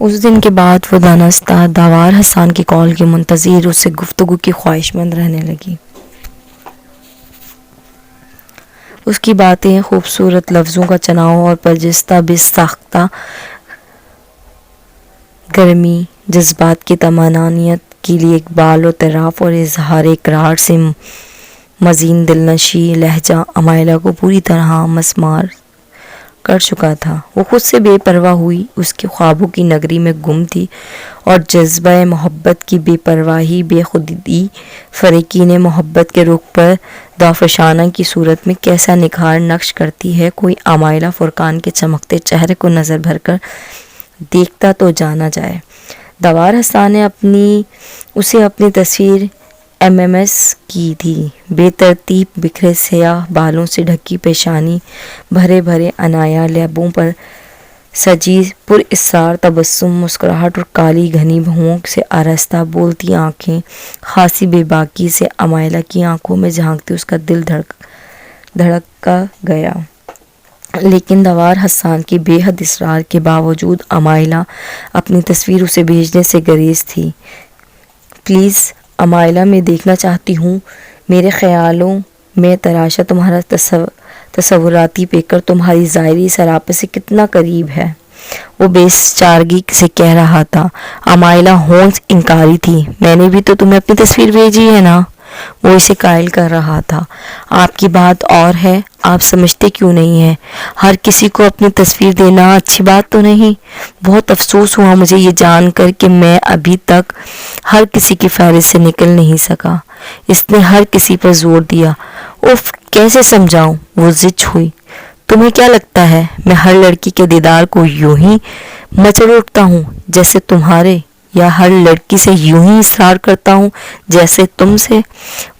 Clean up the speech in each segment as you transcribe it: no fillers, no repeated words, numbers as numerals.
اس دن کے بعد وہ دانستہ داور حسان کی کال کے منتظر اس سے گفتگو کی خواہش مند رہنے لگی۔ اس کی باتیں خوبصورت لفظوں کا چناؤ اور برجستہ بے ساختہ گرمی، جذبات کی تمانیت کے لیے اقبال و اعتراف اور اظہار اقرار سے مزین دلنشی لہجہ امائلہ کو پوری طرح مسمار کر چکا تھا۔ وہ خود سے بے پرواہ ہوئی، اس کے خوابوں کی نگری میں گم تھی، اور جذبہ محبت کی بے پرواہی بے خودی فریقین محبت کے رخ پر دافشانہ کی صورت میں کیسا نکھار نقش کرتی ہے۔ کوئی امائلہ فرقان کے چمکتے چہرے کو نظر بھر کر دیکھتا تو جانا جائے۔ داور حسان نے اسے اپنی تصویر MMS کی تھی۔ بے ترتیب بکھرے سیاہ بالوں سے ڈھکی پیشانی، بھرے بھرے عنایا لبوں پر سجی پر اسرار تبسم مسکراہٹ، اور کالی گھنی بھوؤں سے آراستہ بولتی آنکھیں، خاصی بے باکی سے امائلہ کی آنکھوں میں جھانکتی اس کا دل دھڑکا گیا۔ لیکن داور حسان کی بے حد اصرار کے باوجود امائلہ اپنی تصویر اسے بھیجنے سے گریز تھی۔ پلیز امائلہ، میں دیکھنا چاہتی ہوں۔ میرے خیالوں میں تراشا تمہارا تصوراتی پیکر تمہاری ظاہری سراپے سے کتنا قریب ہے، وہ بے چارگی سے کہہ رہا تھا۔ امائلہ ہونس انکاری تھی۔ میں نے بھی تو تمہیں اپنی تصویر بھیجی ہے نا، وہ اسے قائل کر رہا تھا۔ آپ کی بات اور ہے، آپ سمجھتے کیوں نہیں ہیں؟ ہر کسی کو اپنی تصویر دینا اچھی بات تو نہیں۔ بہت افسوس ہوا مجھے یہ جان کر کہ میں ابھی تک ہر کسی کی فہرست سے نکل نہیں سکا۔ اس نے ہر کسی پر زور دیا۔ اف، کیسے سمجھاؤں؟ وہ زچ ہوئی۔ تمہیں کیا لگتا ہے میں ہر لڑکی کے دیدار کو یوں ہی مچل اٹھتا ہوں جیسے تمہارے، یا ہر لڑکی سے یوں ہی اصرار کرتا ہوں جیسے تم سے؟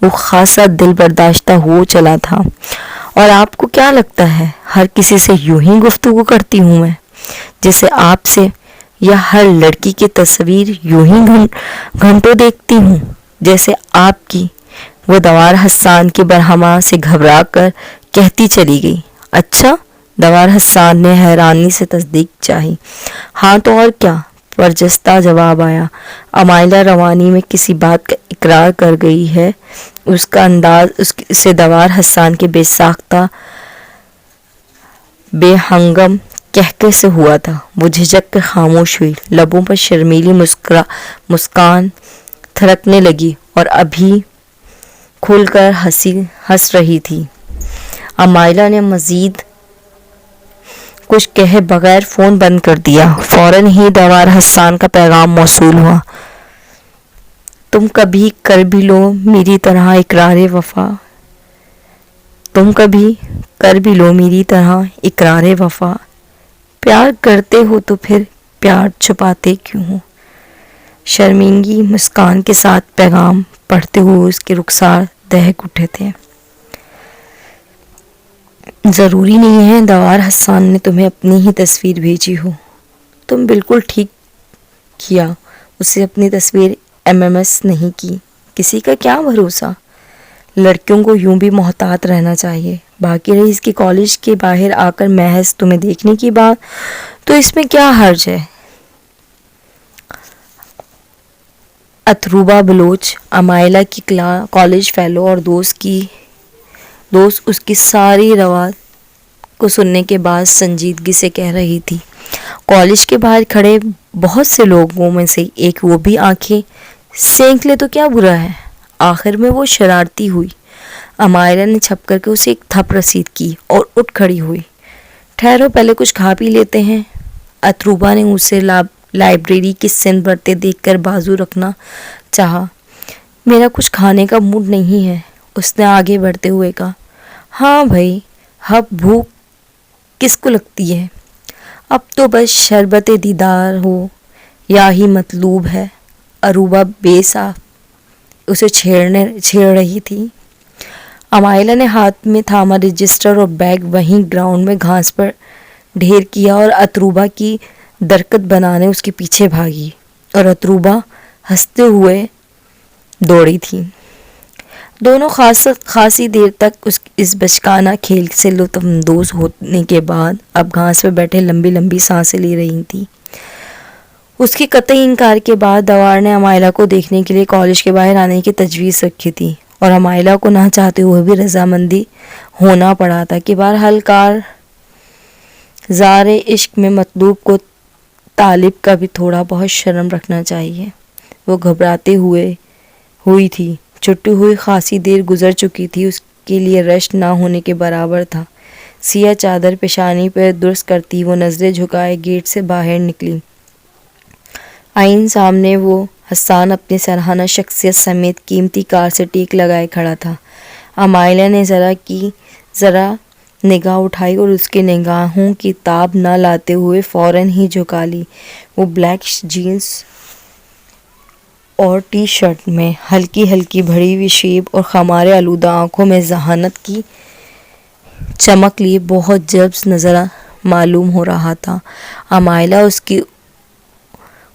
وہ خاصا دل برداشتہ ہو چلا تھا۔ اور آپ کو کیا لگتا ہے ہر کسی سے یوں ہی گفتگو کرتی ہوں میں جیسے آپ سے، یا ہر لڑکی کی تصویر یوں ہی گھنٹوں دیکھتی ہوں جیسے آپ کی؟ وہ داور حسان کی برہما سے گھبرا کر کہتی چلی گئی۔ اچھا؟ داور حسان نے حیرانی سے تصدیق چاہی۔ ہاں تو اور کیا، برجستہ جواب آیا۔ امائلہ روانی میں کسی بات کا اقرار کر گئی ہے۔ اس کا انداز سے داور حسان کے بے ساختہ بے ہنگم کہکے سے ہوا تھا۔ وہ جھجک کر خاموش ہوئی، لبوں پر شرمیلی مسکان تھرکنے لگی اور ابھی کھل کر ہنس رہی تھی۔ امائلہ نے مزید کچھ کہے بغیر فون بند کر دیا۔ فوراً ہی داور حسان کا پیغام موصول ہوا۔ تم کبھی کر بھی لو میری طرح اقرار وفا، تم کبھی کر بھی لو میری طرح اقرار وفا، پیار کرتے ہو تو پھر پیار چھپاتے کیوں ہو؟ شرمندگی مسکان کے ساتھ پیغام پڑھتے ہوئے اس کے رخسار دہک اٹھے تھے۔ ضروری نہیں ہے داور حسان نے تمہیں اپنی ہی تصویر بھیجی ہو۔ تم بالکل ٹھیک کیا اسے اپنی تصویر MMS نہیں کی۔ کسی کا کیا بھروسہ، لڑکیوں کو یوں بھی محتاط رہنا چاہیے۔ باقی رہی اس کی کالج کے باہر آ کر محض تمہیں دیکھنے کی بات، تو اس میں کیا حرج ہے؟ اتروبہ بلوچ، امائلہ کی کالج فیلو اور دوست اس کی ساری روایت کو سننے کے بعد سنجیدگی سے کہہ رہی تھی۔ کالج کے باہر کھڑے بہت سے لوگوں میں سے ایک وہ بھی آنکھیں سینک لے تو کیا برا ہے؟ آخر میں وہ شرارتی ہوئی۔ امائلہ نے چھپ کر کے اسے ایک تھپ رسید کی اور اٹھ کھڑی ہوئی۔ ٹھہرو، پہلے کچھ کھا پی لیتے ہیں۔ اتروبہ نے اسے لائبریری کی سند بھرتے دیکھ کر بازو رکھنا چاہا۔ میرا کچھ کھانے کا موڈ نہیں ہے، اس نے آگے بڑھتے ہوئے کہا۔ ہاں بھائی، اب بھوک کس کو لگتی ہے؟ اب تو بس شربت دیدار ہو یا ہی مطلوب ہے۔ اتروبہ بے صاف اسے چھیڑ رہی تھی۔ امائلہ نے ہاتھ میں تھاما رجسٹر اور بیگ وہیں گراؤنڈ میں گھاس پر ڈھیر کیا اور اتروبہ کی درکت بنانے اس کے پیچھے بھاگی، اور اتروبہ ہنستے ہوئے دوڑی تھی۔ دونوں خاصی دیر تک اس بچکانہ کھیل سے لطف اندوز ہونے کے بعد اب گھاس پہ بیٹھے لمبی لمبی سانسیں لے رہی تھی۔ اس کی قطعی انکار کے بعد دوار نے عمائلہ کو دیکھنے کے لیے کالج کے باہر آنے کی تجویز رکھی تھی، اور عمائلہ کو نہ چاہتے ہوئے بھی رضامندی ہونا پڑا تھا کہ بہرحال کارزار عشق میں مطلوب کو طالب کا بھی تھوڑا بہت شرم رکھنا چاہیے۔ وہ گھبراتے ہوئی تھی، چھٹی ہوئی خاصی دیر گزر چکی تھی، اس کے لیے رشک نہ ہونے کے برابر تھا۔ سیاہ چادر پیشانی پر درست کرتی وہ نظریں جھکائے گیٹ سے باہر نکلی۔ آئین سامنے وہ حسان اپنی سرہانہ شخصیت سمیت قیمتی کار سے ٹیک لگائے کھڑا تھا۔ عمائلہ نے ذرا نگاہ اٹھائی اور اس کے نگاہوں کی تاب نہ لاتے ہوئے فوراً ہی جھکا لی۔ وہ بلیک جینس اور ٹی شرٹ میں ہلکی ہلکی بڑھی ہوئی شیب اور خمارے آلودہ آنکھوں میں ذہانت کی چمک لیے بہت جذب نظر معلوم ہو رہا تھا۔ عمائلہ اس کی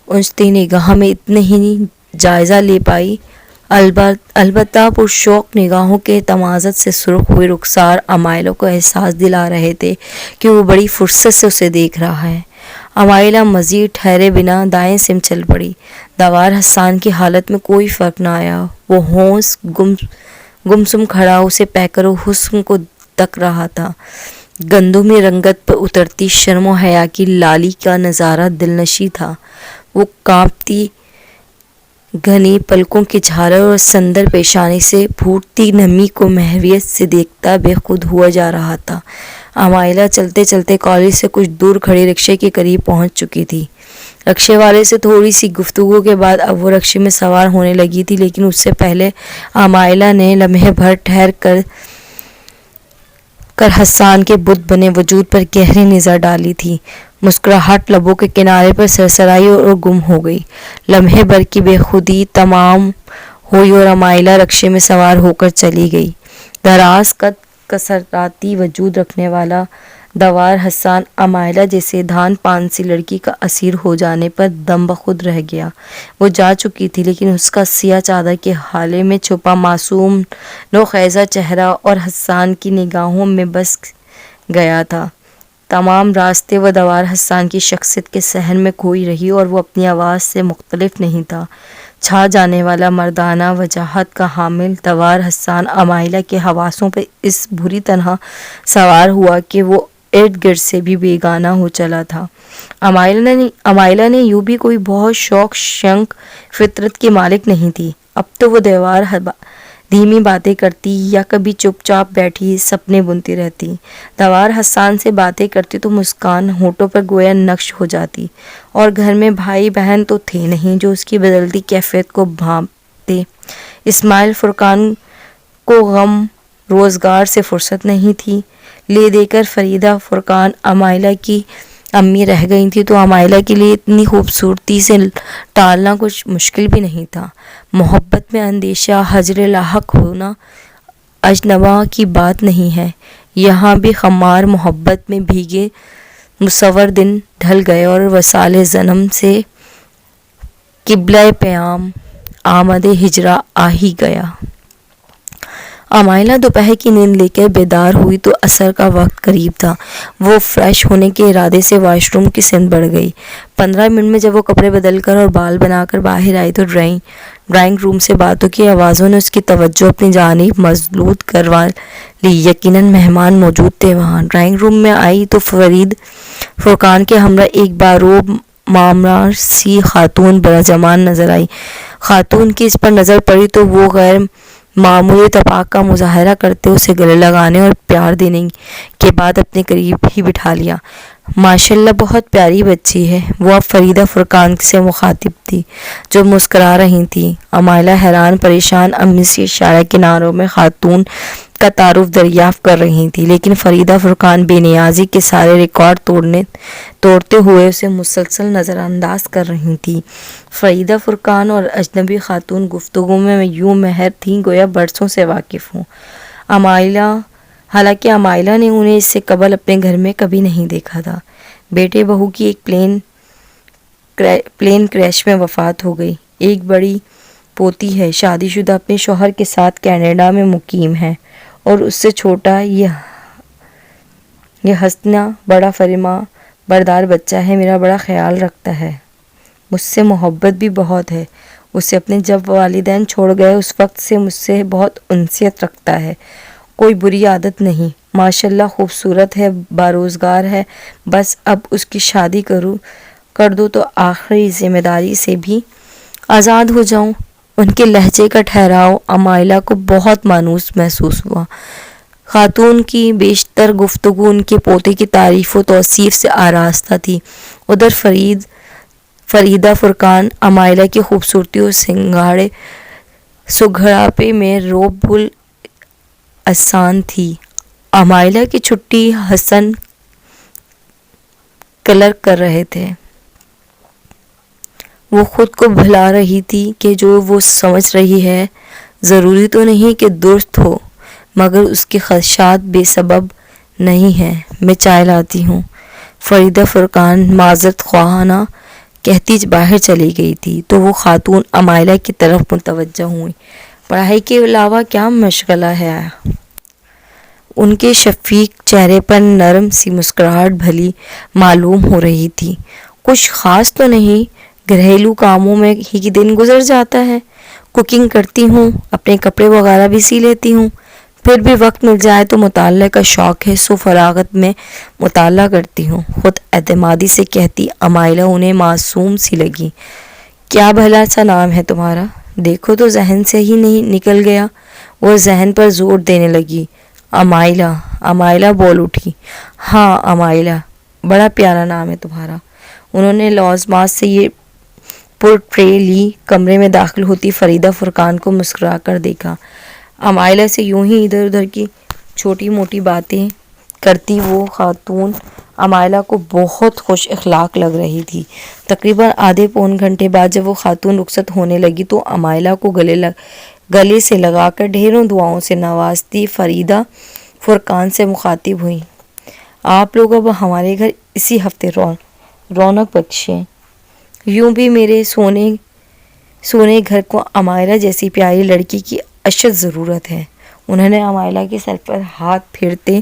اونچتی نگاہ میں اتنے ہی جائزہ لے پائی، البتہ پرشوق نگاہوں کے تمازت سے سرخ ہوئے رخسار عمائلہ کو احساس دلا رہے تھے کہ وہ بڑی فرصت سے اسے دیکھ رہا ہے۔ عمائلہ مزید ٹھہرے بنا دائیں سمت چل پڑی۔ دوار حسان کی حالت میں کوئی فرق نہ آیا۔ وہ ہوش گمسم کھڑا اسے پیکر و حسن کو تک رہا تھا۔ گندمی رنگت پر اترتی شرم و حیا کی لالی کا نظارہ دلنشیں تھا۔ وہ کانپتی گھنی پلکوں کی جھالر اور سندر پیشانی سے پھوٹتی نمی کو محویت سے دیکھتا بے خود ہوا جا رہا تھا۔ عمائلہ چلتے چلتے کالج سے کچھ دور کھڑے رکشے کے قریب پہنچ چکی تھی۔ رکشے والے سے تھوڑی سی گفتگو کے بعد اب وہ رکشے میں سوار ہونے لگی تھی، لیکن اس سے پہلے عمائلہ نے لمحے بھر ٹھہر کر حسان کے بت بنے وجود پر گہری نظر ڈالی تھی۔ مسکراہٹ لبوں کے کنارے پر سرسرائی اور گم ہو گئی۔ لمحے بھر کی بے خودی تمام ہوئی اور عمائلہ رکشے میں سوار ہو کر چلی گئی۔ دراز قد کثراتی وجود رکھنے والا دوار حسان عمائلہ جیسے دھان پان سی لڑکی کا اسیر ہو جانے پر دم بخود رہ گیا۔ وہ جا چکی تھی، لیکن اس کا سیاہ چادر کے ہالے میں چھپا معصوم نوخیزہ چہرہ اور حسان کی نگاہوں میں بس گیا تھا۔ تمام راستے وہ دوار حسان کی شخصیت کے صحن میں کھوئی رہی اور وہ اپنی آواز سے مختلف نہیں تھا۔ چھا جانے والا مردانہ وجاہت کا حامل دوار حسان عمائلہ کے حواسوں پہ اس بری طرح سوار ہوا کہ وہ ارد گرد سے بھی بیگانہ ہو چلا تھا۔ عمائلہ نے یوں بھی کوئی بہت شوق شنق فطرت کی مالک نہیں تھی۔ اب تو وہ دوار دھیمی باتیں کرتی یا کبھی چپ چاپ بیٹھی سپنے بنتی رہتی۔ دوار حسان سے باتیں کرتی تو مسکان ہونٹوں پر گویا نقش ہو جاتی، اور گھر میں بھائی بہن تو تھے نہیں جو اس کی بدلتی کیفیت کو بھانپتے۔ اسماعیل فرقان کو غم روزگار سے فرصت نہیں تھی۔ لے دے کر فریدہ فرقان عمائلہ کی امی رہ گئی تھی تو عمائلہ کے لیے اتنی خوبصورتی سے ٹالنا کچھ مشکل بھی نہیں تھا۔ محبت میں اندیشہ ہجر لاحق ہونا اجنبا کی بات نہیں ہے۔ یہاں بھی خمار محبت میں بھیگے مصور دن ڈھل گئے اور وصال جنم سے قبلہ پیام آمد ہجرا آ ہی گیا۔ عمائلہ دوپہر کی نیند لے کر بیدار ہوئی تو عصر کا وقت قریب تھا۔ وہ فریش ہونے کے ارادے سے واش روم کی سمت بڑھ گئی۔ 15 منٹ میں جب وہ کپڑے بدل کر اور بال بنا کر باہر آئی تو ڈرائنگ روم سے باتوں کی آوازوں نے اس کی توجہ اپنی جانب مبذول کروا لی۔ یقیناً مہمان موجود تھے وہاں۔ ڈرائنگ روم میں آئی تو فرید فرقان کے ہمراہ ایک باروب معمر سی خاتون براجمال نظر آئی۔ خاتون کی اس پر نظر پڑی تو وہ غیر معمولی اتفاق کا مظاہرہ کرتے اسے گلے لگانے اور پیار دینے کے بعد اپنے قریب ہی بٹھا لیا۔ ماشاءاللہ بہت پیاری بچی ہے، وہ اب فریدہ فرقان سے مخاطب تھی جو مسکرا رہی تھی۔ عمائلہ حیران پریشان امی سے اشارہ کناروں میں خاتون کا تعارف دریافت کر رہی تھی، لیکن فریدہ فرقان بے نیازی کے سارے ریکارڈ توڑتے ہوئے اسے مسلسل نظر انداز کر رہی تھی۔ فریدہ فرقان اور اجنبی خاتون گفتگو میں یوں مہر تھیں گویا برسوں سے واقف ہوں۔ حالانکہ عمائلہ نے انہیں اس سے قبل اپنے گھر میں کبھی نہیں دیکھا تھا۔ بیٹے بہو کی ایک پلین کریش میں وفات ہو گئی۔ ایک بڑی پوتی ہے، شادی شدہ، اپنے شوہر کے ساتھ کینیڈا میں مقیم ہے، اور اس سے چھوٹا یہ حسنہ بڑا فرما بردار بچہ ہے، میرا بڑا خیال رکھتا ہے۔ مجھ سے محبت بھی بہت ہے. اسے اپنے جب والدین چھوڑ گئے اس وقت سے مجھ سے بہت انسیت رکھتا ہے. کوئی بری عادت نہیں. ماشاءاللہ خوبصورت ہے، باروزگار ہے. بس اب اس کی شادی کر دو تو آخری ذمہ داری سے بھی آزاد ہو جاؤں. ان کے لہجے کا ٹھہراؤ امائلہ کو بہت مانوس محسوس ہوا. خاتون کی بیشتر گفتگو ان کے پوتے کی تعریف و توصیف سے آراستہ تھی. ادھر فریدہ فرقان امائلہ کی خوبصورتی اور سگھڑاپے میں روب الاحسان تھی. امائلہ کی چھٹی حسن کلرک کر رہے تھے. وہ خود کو بھلا رہی تھی کہ جو وہ سمجھ رہی ہے ضروری تو نہیں کہ درست ہو، مگر اس کے خدشات بے سبب نہیں ہیں. میں چائے لاتی ہوں. فریدہ فرقان معذرت خواہانہ کہتی باہر چلی گئی تھی تو وہ خاتون امائلہ کی طرف متوجہ ہوئی. پڑھائی کے علاوہ کیا مشغلہ ہے؟ ان کے شفیق چہرے پر نرم سی مسکراہٹ بھلی معلوم ہو رہی تھی. کچھ خاص تو نہیں، گھریلو کاموں میں ہی دن گزر جاتا ہے. کوکنگ کرتی ہوں، اپنے کپڑے وغیرہ بھی سی لیتی ہوں. پھر بھی وقت مل جائے تو مطالعہ کا شوق ہے، سو فراغت میں مطالعہ کرتی ہوں. خود اعتمادی سے کہتی امائلہ انہیں معصوم سی لگی. کیا بھلا سا نام ہے تمہارا؟ دیکھو تو ذہن سے ہی نہیں نکل گیا. وہ ذہن پر زور دینے لگی. امائلہ بول اٹھی. ہاں امائلہ، بڑا پیارا نام ہے تمہارا. انہوں نے لوزمات سے یہ پورٹرے لی. کمرے میں داخل ہوتی فریدہ فرقان کو مسکرا کر دیکھا. امائلہ سے یوں ہی ادھر ادھر کی چھوٹی موٹی باتیں کرتی وہ خاتون امائلہ کو بہت خوش اخلاق لگ رہی تھی. تقریباً آدھے پون گھنٹے بعد جب وہ خاتون رخصت ہونے لگی تو امائلہ کو گلے سے لگا کر ڈھیروں دعاؤں سے نوازتی فریدہ فرقان سے مخاطب ہوئی. آپ لوگ اب ہمارے گھر اسی ہفتے رونق بخشیں. یوں بھی میرے سونے گھر کو امائلہ جیسی پیاری لڑکی کی اشد ضرورت ہے. انہوں نے امائلہ کے سر پر ہاتھ پھیرتے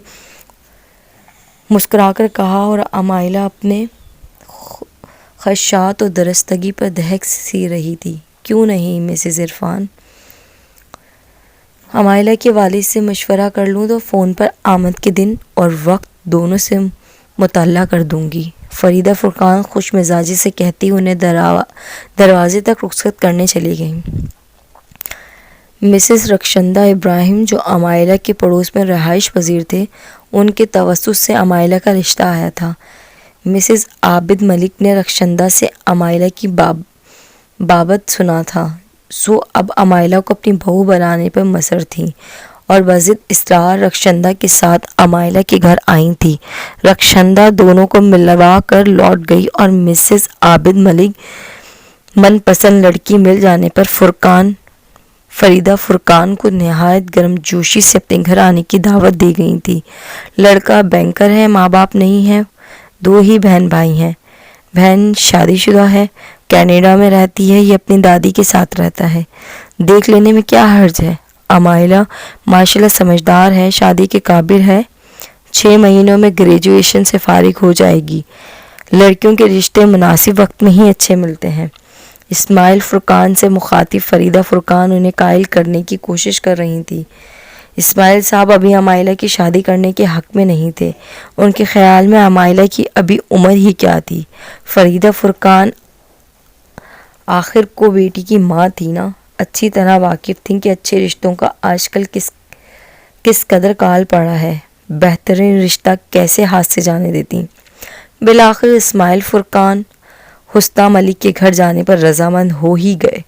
مسکرا کر کہا اور امائلہ اپنے خدشات اور درستگی پر دہک سی رہی تھی. کیوں نہیں مسز عرفان؟ امائلہ کے والد سے مشورہ کر لوں تو فون پر آمد کے دن اور وقت دونوں سے مطلع کر دوں گی. فریدہ فرقان خوش مزاجی سے کہتی انہیں دروازے تک رخصت کرنے چلی گئیں. مسز رخشندہ ابراہیم جو امائلہ کے پڑوس میں رہائش پذیر تھے، ان کے توسط سے امائلہ کا رشتہ آیا تھا. مسز عابد ملک نے رخشندہ سے امائلہ کی بابت سنا تھا، سو اب امائلہ کو اپنی بہو بنانے پر مصر تھیں اور بضد اصرار رخشندہ کے ساتھ امائلہ کے گھر آئی تھی. رخشندہ دونوں کو ملوا کر لوٹ گئی اور مسز عابد ملک من پسند لڑکی مل جانے پر فریدہ فرقان کو نہایت گرم جوشی سے اپنے گھر آنے کی دعوت دی گئی تھی. لڑکا بینکر ہے، ماں باپ نہیں ہے، 2 ہی بہن بھائی ہیں. بہن شادی شدہ ہے، کینیڈا میں رہتی ہے، یہ اپنی دادی کے ساتھ رہتا ہے. دیکھ لینے میں کیا حرج ہے. امائلہ ماشاءاللہ سمجھدار ہے، شادی کے قابل ہے، 6 مہینوں میں گریجویشن سے فارغ ہو جائے گی. لڑکیوں کے رشتے مناسب وقت میں ہی اچھے ملتے ہیں. اسماعیل فرقان سے مخاطب فریدہ فرقان انہیں قائل کرنے کی کوشش کر رہی تھی. اسماعیل صاحب ابھی امائلہ کی شادی کرنے کے حق میں نہیں تھے. ان کے خیال میں امائلہ کی ابھی عمر ہی کیا تھی. فریدہ فرقان آخر کو بیٹی کی ماں تھی نا، اچھی طرح واقف تھیں کہ اچھے رشتوں کا آج کل کس قدر کال پڑا ہے، بہترین رشتہ کیسے ہاتھ سے جانے دیتی. بالآخر اسماعیل فرقان حسنہ ملک کے گھر جانے پر رضامند ہو ہی گئے.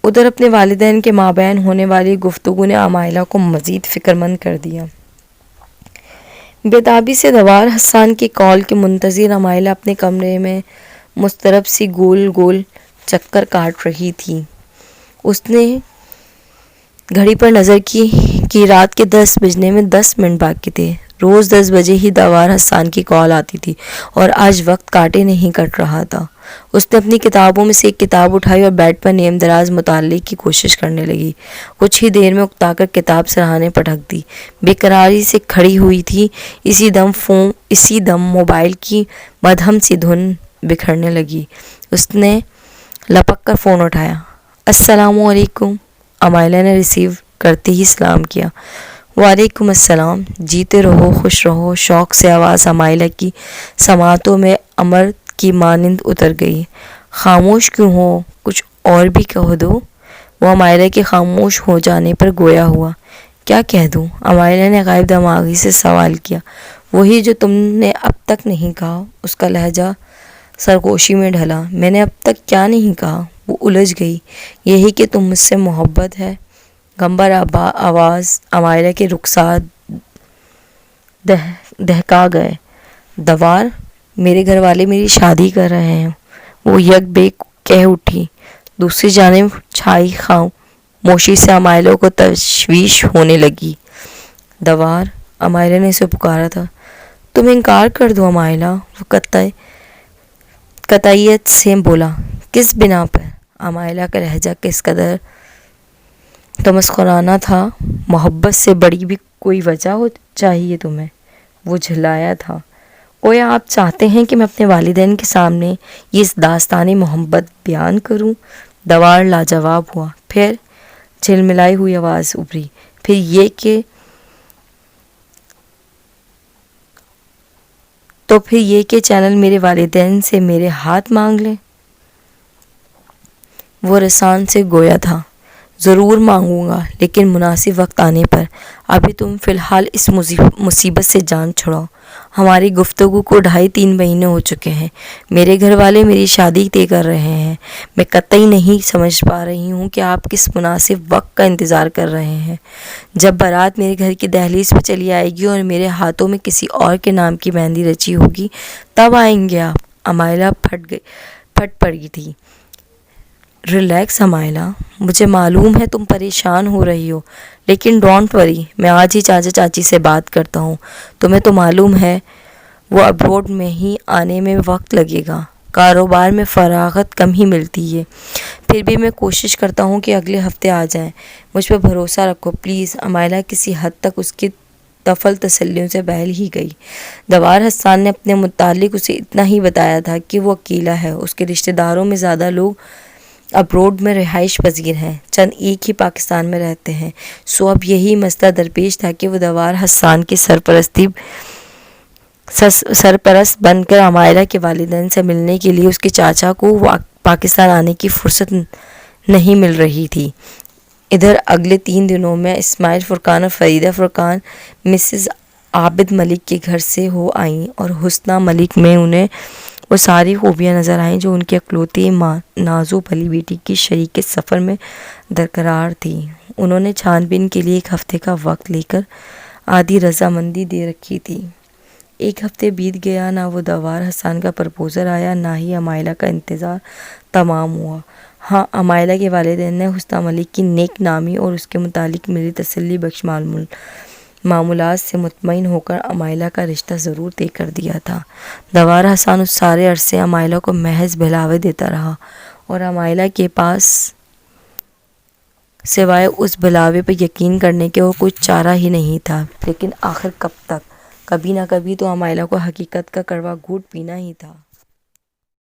ادھر اپنے والدین کے مابین ہونے والی گفتگو نے امائلہ کو مزید فکر مند کر دیا. بےتابی سے دوار حسان کی کال کے منتظر امائلہ اپنے کمرے میں مضطرب سی گول گول چکر کاٹ رہی تھی. اس نے گھڑی پر نظر کی رات کے 10 بجنے میں 10 منٹ باقی تھے. روز 10 بجے ہی دوار حسان کی کال آتی تھی اور آج وقت کاٹے نہیں کٹ رہا تھا. اس نے اپنی کتابوں میں سے ایک کتاب اٹھائی اور بیڈ پر نیم دراز مطالعے کی کوشش کرنے لگی. کچھ ہی دیر میں اکتا کر کتاب سراہانے پٹک دی. بے قراری سے کھڑی ہوئی تھی. اسی دم موبائل کی مدھم سی دھن بکھرنے لگی. اس نے لپک کر فون اٹھایا۔ السلام علیکم، عمائلہ نے ریسیو کرتے ہی سلام کیا۔ وعلیکم السلام، جیتے رہو خوش رہو۔ شوق سے آواز عمائلہ کی سماعتوں میں امر کی مانند اتر گئی۔ خاموش کیوں ہو، کچھ اور بھی کہہ دو۔ وہ عمائلہ کے خاموش ہو جانے پر گویا ہوا۔ کیا کہہ دوں؟ عمائلہ نے غائب دماغی سے سوال کیا۔ وہی جو تم نے اب تک نہیں کہا۔ اس کا لہجہ سرگوشی میں ڈھلا۔ میں نے اب تک کیا نہیں کہا؟ وہ الجھ گئی۔ یہی کہ تم مجھ سے محبت ہے۔ گمبر آواز عمائلہ کے رخسار دہکا گئے۔ دوار، میرے گھر والے میری شادی کر رہے ہیں، وہ یک بے کہہ اٹھی۔ دوسری جانب چھائی خاموشی سے عمائلہ کو تشویش ہونے لگی۔ دوار، عمائلہ نے اسے پکارا تھا۔ تم انکار کر دو عمائلہ، وہ قطعیت سے بولا۔ کس بنا پر؟ عمائلہ کا لہجہ کس قدر تمسخرانہ تھا۔ محبت سے بڑی بھی کوئی وجہ چاہیے تمہیں؟ وہ جھلایا تھا۔ گویا آپ چاہتے ہیں کہ میں اپنے والدین کے سامنے یہ داستان محبت بیان کروں؟ دوار لاجواب ہوا۔ پھر جھلملائی ہوئی آواز ابھری۔ پھر یہ کہ چینل میرے والدین سے میرے ہاتھ مانگ لیں۔ وہ رسان سے گویا تھا۔ ضرور مانگوں گا، لیکن مناسب وقت آنے پر۔ ابھی تم فی الحال اس مصیبت سے جان چھڑاؤ۔ ہماری گفتگو کو 2.5-3 مہینے ہو چکے ہیں۔ میرے گھر والے میری شادی طے کر رہے ہیں۔ میں قطعی نہیں سمجھ پا رہی ہوں کہ آپ کس مناسب وقت کا انتظار کر رہے ہیں۔ جب بارات میرے گھر کی دہلیز پہ چلی آئے گی اور میرے ہاتھوں میں کسی اور کے نام کی مہندی رچی ہوگی، تب آئیں گے آپ۔ عمائلہ پھٹ پڑی تھی۔ ریلیکس عمائلہ، مجھے معلوم ہے تم پریشان ہو رہی ہو، لیکن ڈونٹ وری، میں آج ہی چاچا چاچی سے بات کرتا ہوں۔ تمہیں تو معلوم ہے وہ ابروڈ میں ہی آنے میں وقت لگے گا۔ کاروبار میں فراغت کم ہی ملتی ہے۔ پھر بھی میں کوشش کرتا ہوں کہ اگلے ہفتے آ جائیں۔ مجھ پہ بھروسہ رکھو پلیز۔ عمائلہ کسی حد تک اس کی طفل تسلیوں سے بہل ہی گئی۔ دوار حسان نے اپنے متعلق اسے اتنا ہی بتایا تھا کہ وہ اکیلا ہے۔ اس کے رشتہ داروں میں زیادہ لوگ ابروڈ میں رہائش پذیر ہیں، چند ایک ہی پاکستان میں رہتے ہیں۔ سو اب یہی مسئلہ درپیش تھا کہ وہ دوار حسان کے سرپرست بن کر عمائلہ کے والدین سے ملنے کے لیے اس کے چاچا کو پاکستان آنے کی فرصت نہیں مل رہی تھی۔ ادھر اگلے 3 دنوں میں اسماعیل فرقان اور فریدہ فرقان مسز عابد ملک کے گھر سے ہو آئیں، اور حسنہ ملک میں انہیں وہ ساری خوبیاں نظر آئیں جو ان کی اکلوتی نازو پلی بیٹی کی شریک سفر میں درکار تھی۔ انہوں نے چھان بین کے لیے 1 ہفتے کا وقت لے کر آدھی رضامندی دے رکھی تھی۔ 1 ہفتے بیت گیا، نہ وہ دوار حسان کا پرپوزل آیا، نہ ہی عمائلہ کا انتظار تمام ہوا۔ ہاں، عمائلہ کے والدین نے حسنہ ملک کی نیک نامی اور اس کے متعلق میری تسلی بخش معمولات سے مطمئن ہو کر عمائلہ کا رشتہ ضرور طے کر دیا تھا۔ دوار حسان اس سارے عرصے عمائلہ کو محض بہلاوے دیتا رہا، اور عمائلہ کے پاس سوائے اس بہلاوے پر یقین کرنے کے اور کچھ چارہ ہی نہیں تھا۔ لیکن آخر کب تک؟ کبھی نہ کبھی تو عمائلہ کو حقیقت کا کڑوا گھونٹ پینا ہی تھا۔